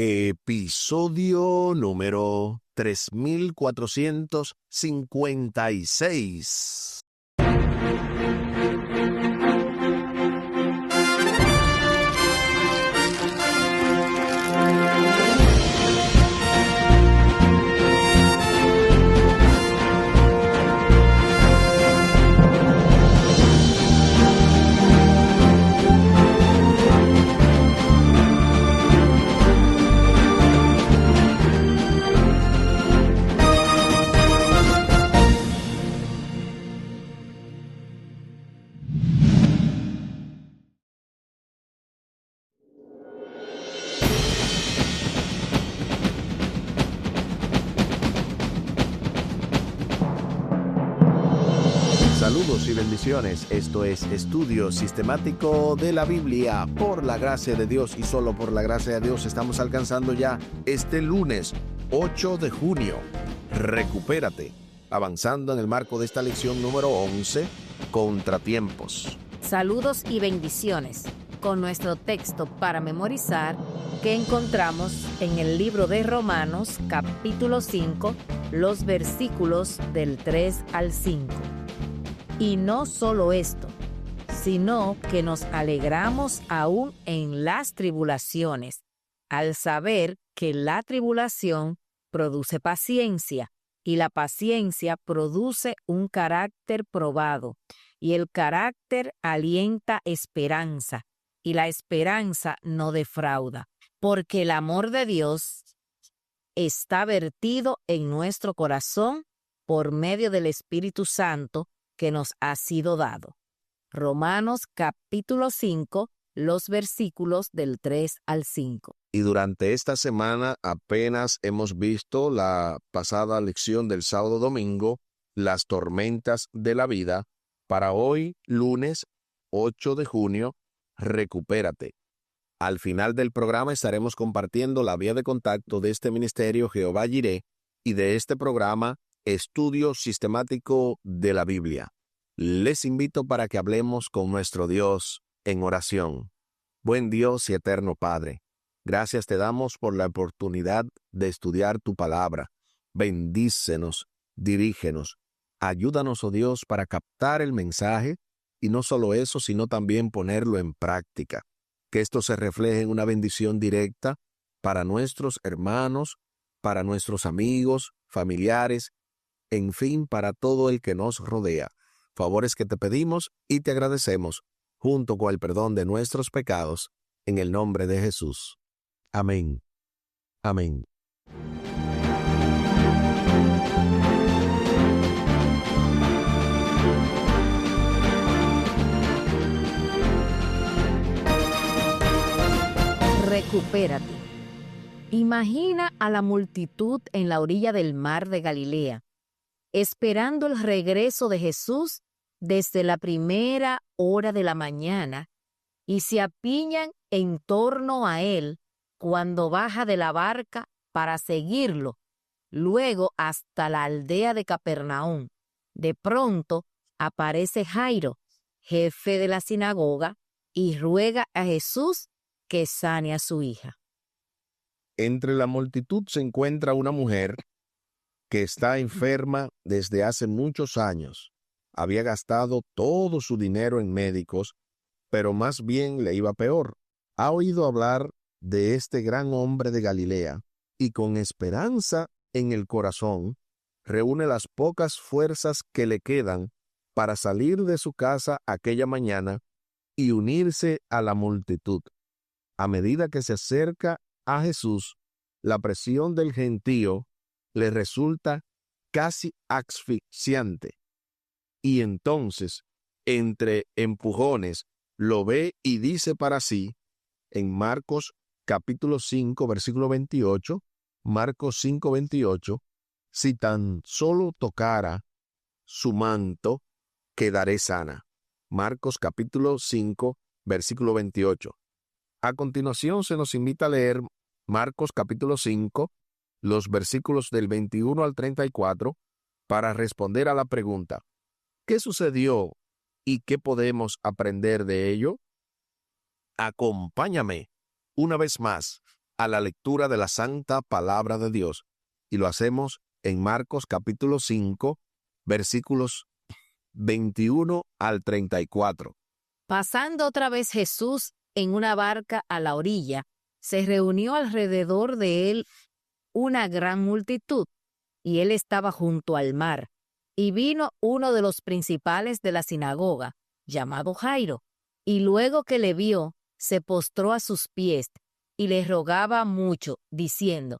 Episodio número 3456. Saludos y bendiciones. Esto es Estudio Sistemático de la Biblia. Por la gracia de Dios y solo por la gracia de Dios estamos alcanzando ya este lunes 8 de junio. Recupérate. Avanzando en el marco de esta lección número 11, Contratiempos. Saludos y bendiciones con nuestro texto para memorizar que encontramos en el libro de Romanos, capítulo 5, los versículos del 3 al 5. Y no solo esto, sino que nos alegramos aún en las tribulaciones, al saber que la tribulación produce paciencia, y la paciencia produce un carácter probado, y el carácter alienta esperanza, y la esperanza no defrauda, porque el amor de Dios está vertido en nuestro corazón por medio del Espíritu Santo que nos ha sido dado. Romanos capítulo 5, los versículos del 3 al 5. Y durante esta semana apenas hemos visto la pasada lección del sábado domingo, las tormentas de la vida. Para hoy, lunes 8 de junio, recupérate. Al final del programa estaremos compartiendo la vía de contacto de este ministerio Jehová Jireh y de este programa Estudio Sistemático de la Biblia. Les invito para que hablemos con nuestro Dios en oración. Buen Dios y eterno Padre, gracias te damos por la oportunidad de estudiar tu palabra. Bendícenos, dirígenos, ayúdanos, oh Dios, para captar el mensaje y no solo eso, sino también ponerlo en práctica. Que esto se refleje en una bendición directa para nuestros hermanos, para nuestros amigos, familiares, en fin, para todo el que nos rodea. Favores que te pedimos y te agradecemos, junto con el perdón de nuestros pecados, en el nombre de Jesús. Amén. Amén. Recupérate. Imagina a la multitud en la orilla del mar de Galilea, esperando el regreso de Jesús desde la primera hora de la mañana, y se apiñan en torno a él cuando baja de la barca para seguirlo, luego hasta la aldea de Capernaum. De pronto aparece Jairo, jefe de la sinagoga, y ruega a Jesús que sane a su hija. Entre la multitud se encuentra una mujer que está enferma desde hace muchos años. Había gastado todo su dinero en médicos, pero más bien le iba peor. Ha oído hablar de este gran hombre de Galilea y con esperanza en el corazón, reúne las pocas fuerzas que le quedan para salir de su casa aquella mañana y unirse a la multitud. A medida que se acerca a Jesús, la presión del gentío le resulta casi asfixiante. Y entonces, entre empujones, lo ve y dice para sí, en Marcos capítulo 5, versículo 28, Marcos 5, 28, si tan solo tocara su manto, quedaré sana. Marcos capítulo 5, versículo 28. A continuación se nos invita a leer Marcos capítulo 5, los versículos del 21 al 34, para responder a la pregunta, ¿qué sucedió y qué podemos aprender de ello? Acompáñame una vez más a la lectura de la santa palabra de Dios y lo hacemos en Marcos capítulo 5, versículos 21 al 34. Pasando otra vez Jesús en una barca a la orilla, se reunió alrededor de él una gran multitud, y él estaba junto al mar. Y vino uno de los principales de la sinagoga, llamado Jairo, y luego que le vio, se postró a sus pies y le rogaba mucho, diciendo: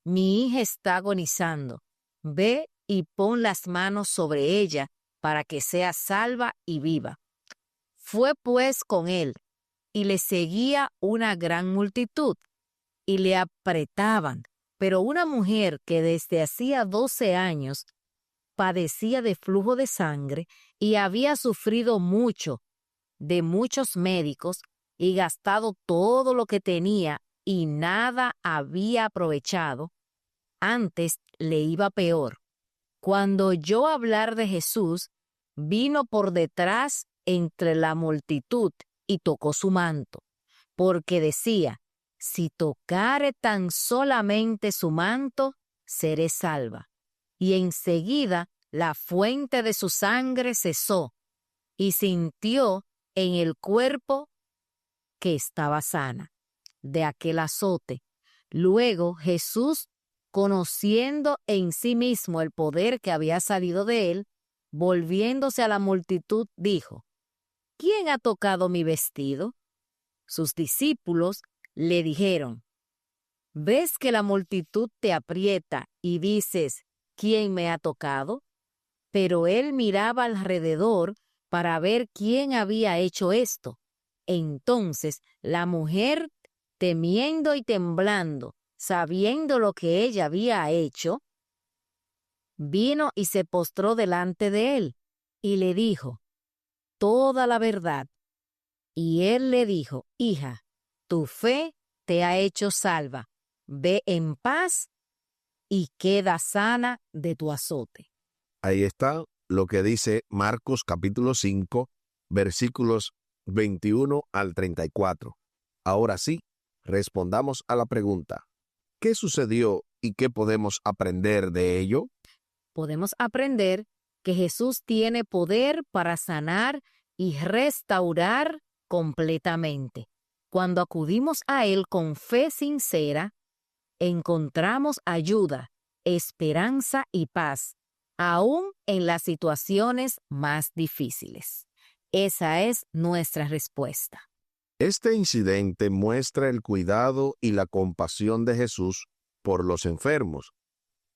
Mi hija está agonizando, ve y pon las manos sobre ella para que sea salva y viva. Fue pues con él, y le seguía una gran multitud, y le apretaban. Pero una mujer que desde hacía 12 años padecía de flujo de sangre y había sufrido mucho de muchos médicos y gastado todo lo que tenía y nada había aprovechado, antes le iba peor. Cuando oyó hablar de Jesús, vino por detrás entre la multitud y tocó su manto, porque decía: Si tocare tan solamente su manto, seré salva. Y enseguida la fuente de su sangre cesó, y sintió en el cuerpo que estaba sana de aquel azote. Luego Jesús, conociendo en sí mismo el poder que había salido de él, volviéndose a la multitud, dijo: ¿Quién ha tocado mi vestido? Sus discípulos le dijeron: ¿Ves que la multitud te aprieta y dices: ¿Quién me ha tocado? Pero él miraba alrededor para ver quién había hecho esto. Entonces la mujer, temiendo y temblando, sabiendo lo que ella había hecho, vino y se postró delante de él y le dijo toda la verdad. Y él le dijo: Hija, tu fe te ha hecho salva. Ve en paz y queda sana de tu azote. Ahí está lo que dice Marcos capítulo 5, versículos 21 al 34. Ahora sí, respondamos a la pregunta: ¿qué sucedió y qué podemos aprender de ello? Podemos aprender que Jesús tiene poder para sanar y restaurar completamente. Cuando acudimos a Él con fe sincera, encontramos ayuda, esperanza y paz, aún en las situaciones más difíciles. Esa es nuestra respuesta. Este incidente muestra el cuidado y la compasión de Jesús por los enfermos,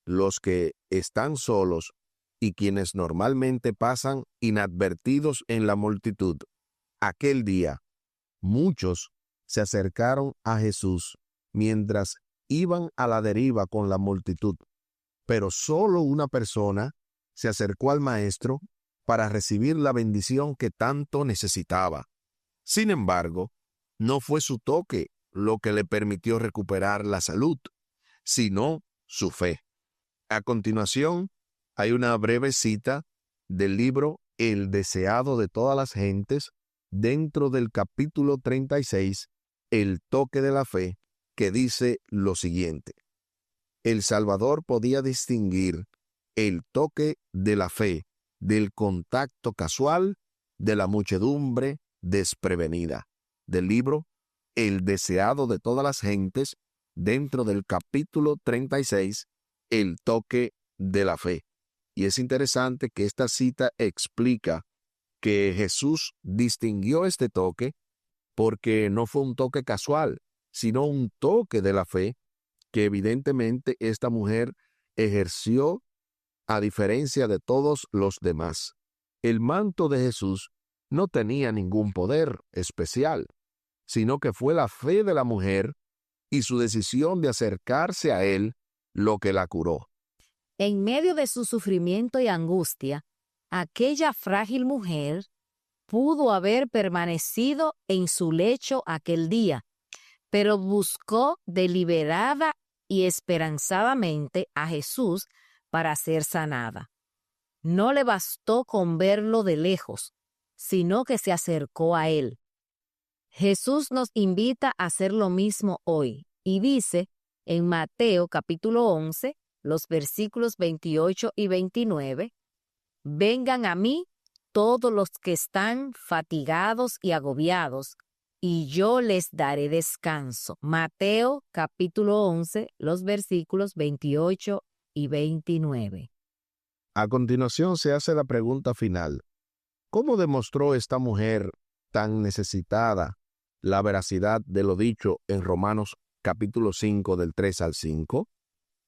los que están solos y quienes normalmente pasan inadvertidos en la multitud. Aquel día, muchos se acercaron a Jesús mientras iban a la deriva con la multitud, pero solo una persona se acercó al Maestro para recibir la bendición que tanto necesitaba. Sin embargo, no fue su toque lo que le permitió recuperar la salud, sino su fe. A continuación, hay una breve cita del libro El deseado de todas las gentes, dentro del capítulo 36, El toque de la fe, que dice lo siguiente: El Salvador podía distinguir el toque de la fe del contacto casual de la muchedumbre desprevenida. Del libro El deseado de todas las gentes, dentro del capítulo 36, El toque de la fe. Y es interesante que esta cita explica que Jesús distinguió este toque porque no fue un toque casual, sino un toque de la fe que evidentemente esta mujer ejerció a diferencia de todos los demás. El manto de Jesús no tenía ningún poder especial, sino que fue la fe de la mujer y su decisión de acercarse a él lo que la curó. En medio de su sufrimiento y angustia, aquella frágil mujer pudo haber permanecido en su lecho aquel día, pero buscó deliberada y esperanzadamente a Jesús para ser sanada. No le bastó con verlo de lejos, sino que se acercó a él. Jesús nos invita a hacer lo mismo hoy, Y dice en Mateo capítulo 11, los versículos 28 y 29, vengan a mí todos los que están fatigados y agobiados, y yo les daré descanso. Mateo capítulo 11, los versículos 28 y 29. A continuación se hace la pregunta final. ¿Cómo demostró esta mujer tan necesitada la veracidad de lo dicho en Romanos capítulo 5 del 3 al 5?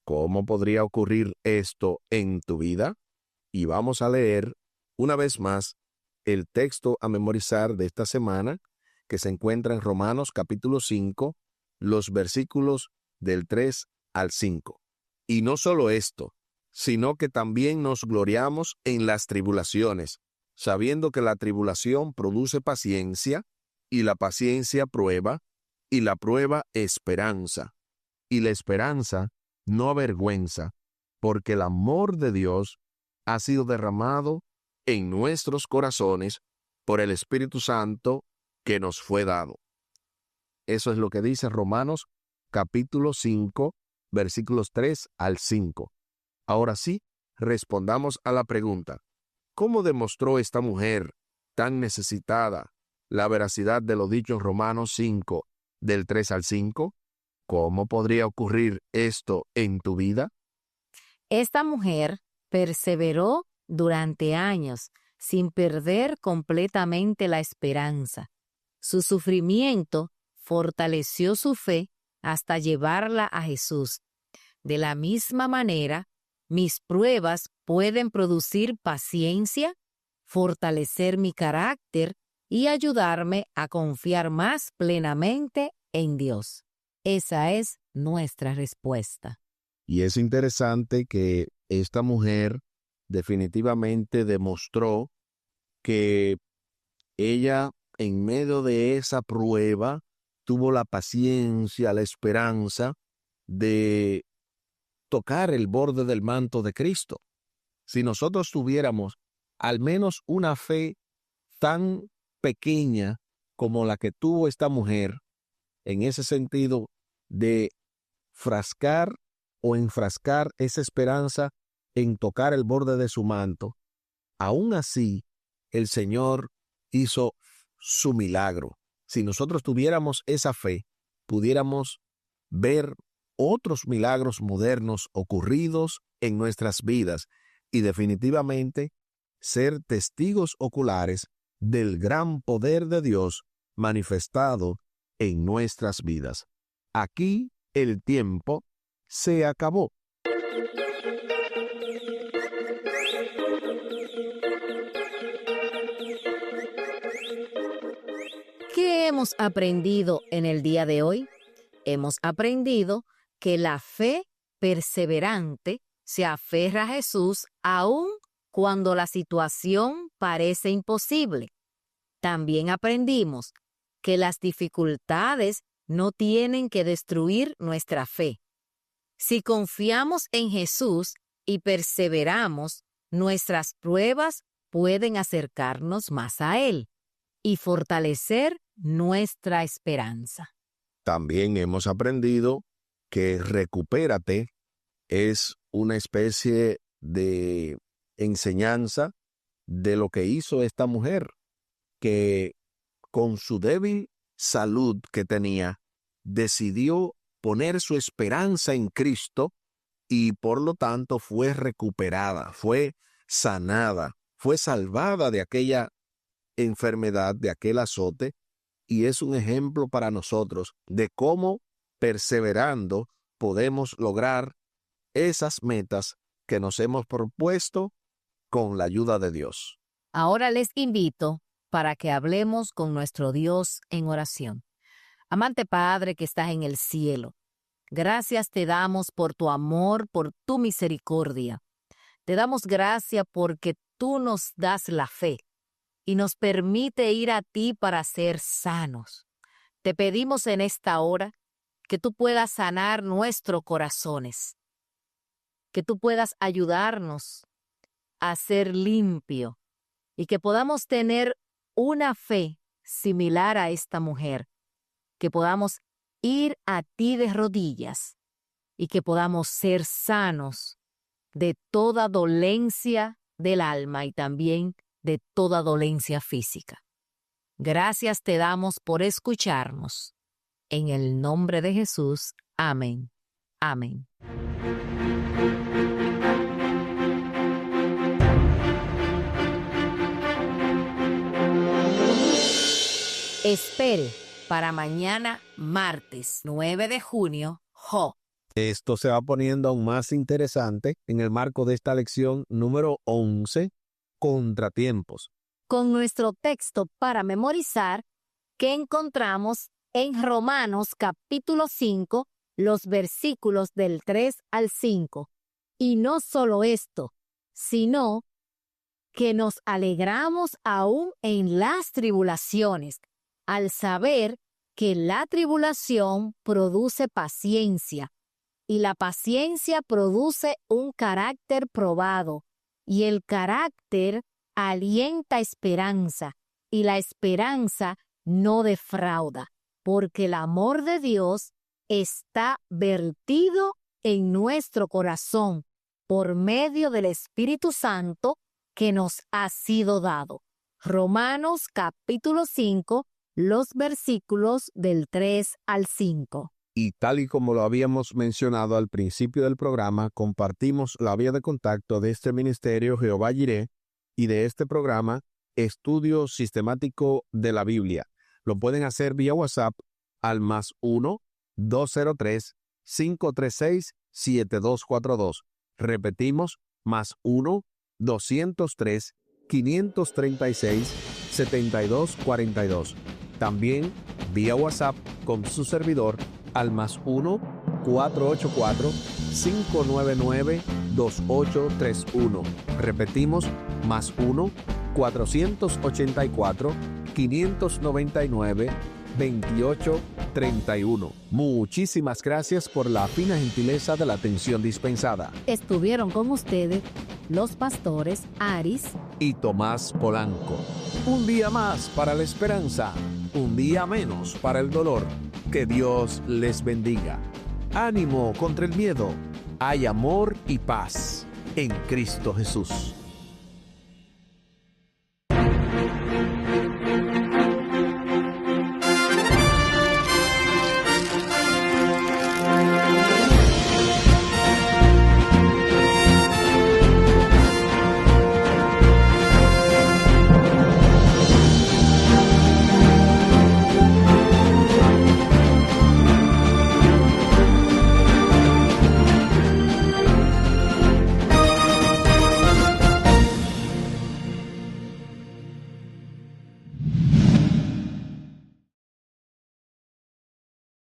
¿Cómo podría ocurrir esto en tu vida? Y vamos a leer una vez más el texto a memorizar de esta semana, que se encuentra en Romanos capítulo 5, los versículos del 3 al 5. Y no solo esto, sino que también nos gloriamos en las tribulaciones, sabiendo que la tribulación produce paciencia, y la paciencia prueba, y la prueba esperanza, y la esperanza no avergüenza, porque el amor de Dios ha sido derramado en nuestros corazones por el Espíritu Santo que nos fue dado. Eso es lo que dice Romanos capítulo 5, versículos 3 al 5. Ahora sí, respondamos a la pregunta: ¿cómo demostró esta mujer tan necesitada la veracidad de lo dicho en Romanos 5, del 3 al 5? ¿Cómo podría ocurrir esto en tu vida? Esta mujer perseveró durante años sin perder completamente la esperanza. Su sufrimiento fortaleció su fe hasta llevarla a Jesús. De la misma manera, mis pruebas pueden producir paciencia, fortalecer mi carácter y ayudarme a confiar más plenamente en Dios. Esa es nuestra respuesta. Y es interesante que esta mujer definitivamente demostró que ella, en medio de esa prueba, tuvo la paciencia, la esperanza de tocar el borde del manto de Cristo. Si nosotros tuviéramos al menos una fe tan pequeña como la que tuvo esta mujer, en ese sentido de frascar o enfrascar esa esperanza en tocar el borde de su manto, aún así el Señor hizo su milagro. Si nosotros tuviéramos esa fe, pudiéramos ver otros milagros modernos ocurridos en nuestras vidas y definitivamente ser testigos oculares del gran poder de Dios manifestado en nuestras vidas. Aquí el tiempo se acabó. ¿Qué hemos aprendido en el día de hoy? Hemos aprendido que la fe perseverante se aferra a Jesús aun cuando la situación parece imposible. También aprendimos que las dificultades no tienen que destruir nuestra fe. Si confiamos en Jesús y perseveramos, nuestras pruebas pueden acercarnos más a Él y fortalecer nuestra esperanza. También hemos aprendido que recupérate es una especie de enseñanza de lo que hizo esta mujer, que con su débil salud que tenía, decidió poner su esperanza en Cristo y por lo tanto fue recuperada, fue sanada, fue salvada de aquella enfermedad, de aquel azote, y es un ejemplo para nosotros de cómo perseverando podemos lograr esas metas que nos hemos propuesto con la ayuda de Dios. Ahora les invito para que hablemos con nuestro Dios en oración. Amante Padre que estás en el cielo, gracias te damos por tu amor, por tu misericordia. Te damos gracias porque tú nos das la fe y nos permite ir a ti para ser sanos. Te pedimos en esta hora que tú puedas sanar nuestros corazones, que tú puedas ayudarnos a ser limpio y que podamos tener una fe similar a esta mujer, que podamos ir a ti de rodillas y que podamos ser sanos de toda dolencia del alma y también de toda dolencia física. Gracias te damos por escucharnos. En el nombre de Jesús. Amén. Amén. Espere para mañana, martes 9 de junio, Jo. Esto se va poniendo aún más interesante en el marco de esta lección número 11, Contratiempos. Con nuestro texto para memorizar que encontramos en Romanos capítulo 5, los versículos del 3 al 5. Y no solo esto, sino que nos alegramos aún en las tribulaciones, al saber que la tribulación produce paciencia, y la paciencia produce un carácter probado, y el carácter alienta esperanza, y la esperanza no defrauda, porque el amor de Dios está vertido en nuestro corazón por medio del Espíritu Santo que nos ha sido dado. Romanos capítulo 5, los versículos del 3 al 5. Y tal y como lo habíamos mencionado al principio del programa, compartimos la vía de contacto de este ministerio Jehová Jireh y de este programa Estudio Sistemático de la Biblia. Lo pueden hacer vía WhatsApp al +1-203-536-7242. Repetimos, +1-203-536-7242. También vía WhatsApp con su servidor al +1-484-599-2831. Repetimos, +1-484-599-2831. Muchísimas gracias por la fina gentileza de la atención dispensada. Estuvieron con ustedes los pastores Aris y Tomás Polanco. Un día más para la esperanza, un día menos para el dolor. Que Dios les bendiga. Ánimo contra el miedo. Hay amor y paz en Cristo Jesús.